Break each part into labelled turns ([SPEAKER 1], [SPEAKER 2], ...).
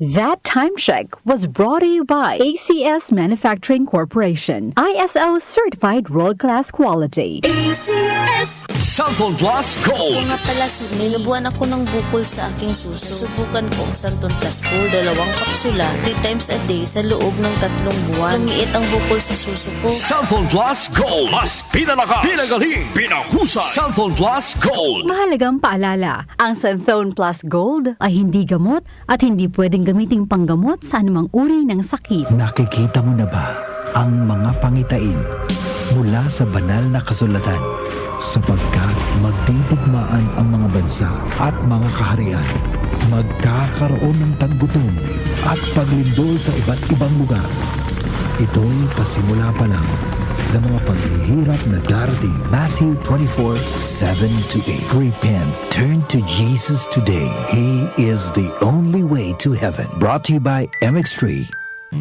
[SPEAKER 1] That time check was brought to you by ACS Manufacturing Corporation, ISO certified world-class quality.
[SPEAKER 2] ACS
[SPEAKER 3] Santon Plus
[SPEAKER 2] Ito
[SPEAKER 3] Gold.
[SPEAKER 2] nga pala, may nabuhan ako ng bukol sa aking suso. Subukan ko ang Santon Plus Gold, 2 kapsula, 3 times a day sa loob ng 3 buwan. Lumiit ang bukol sa suso ko.
[SPEAKER 3] Santon Plus Gold. Mas pinalakas, pinagaling, pinahusay. Santon Plus Gold.
[SPEAKER 1] Mahalagang paalala, ang Santhone Plus Gold ay hindi gamot at hindi pwedeng gamiting panggamot sa anumang uri ng sakit.
[SPEAKER 4] Nakikita mo na ba ang mga pangitain mula sa banal na kasulatan? Sapagkat magtitigmaan ang mga bansa at mga kaharian. Magkakaroon ng taggutom at paglindol sa iba't ibang lugar. Ito'y pasimula pa lang ng mga paghihirap na darating. Matthew 24:7-8. Repent, turn to Jesus today. He is the only way to heaven. Brought to you by MX3.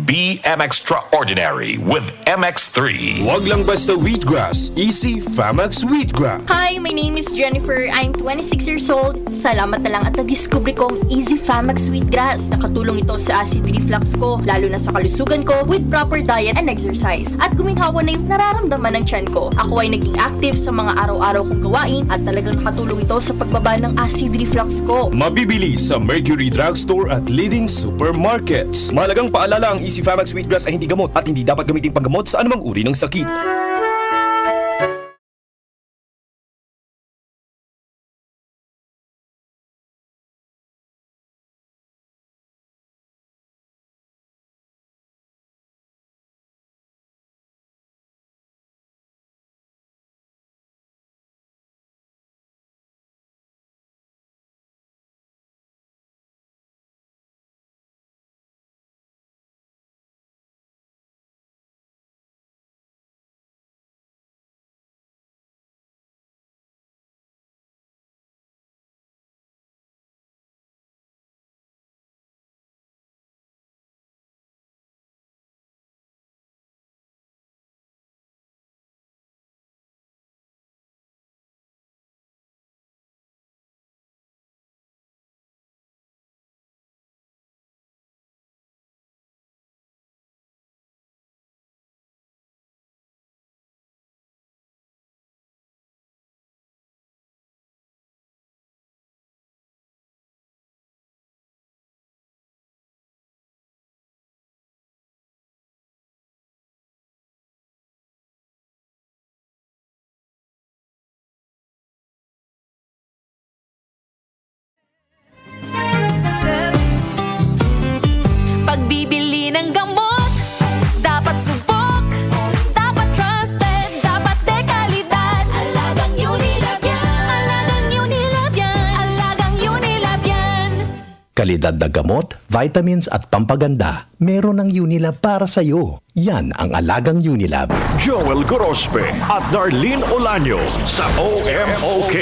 [SPEAKER 5] Be extraordinary with MX3.
[SPEAKER 6] Wag lang basta wheatgrass. Easy Famax Wheatgrass.
[SPEAKER 7] Hi, my name is Jennifer. I'm 26 years old. Salamat na lang at na-discover ko ang Easy Famax Wheatgrass. Nakatulong ito sa acid reflux ko, lalo na sa kalusugan ko with proper diet and exercise. At guminhawa na yung nararamdaman ng tiyan ko. Ako ay naging active sa mga araw-araw kong gawain at talagang nakatulong ito sa pagbaba ng acid reflux ko.
[SPEAKER 6] Mabibili sa Mercury Drugstore at leading supermarkets. Mahalagang paalala, ang Easy Famax Wheatgrass ay hindi gamot at hindi dapat gamitin panggamot sa anumang uri ng sakit.
[SPEAKER 2] Pagbibili ng gamot, dapat subok, dapat trusted, dapat dekalidad. Alagang Unilab yan, alagang Unilab yan, alagang Unilab yan.
[SPEAKER 8] Kalidad na gamot, vitamins at pampaganda, meron ng Unilab para sa'yo. Yan ang alagang Unilab.
[SPEAKER 3] Joel Gorospe at Darlene Olanyo sa OMOK.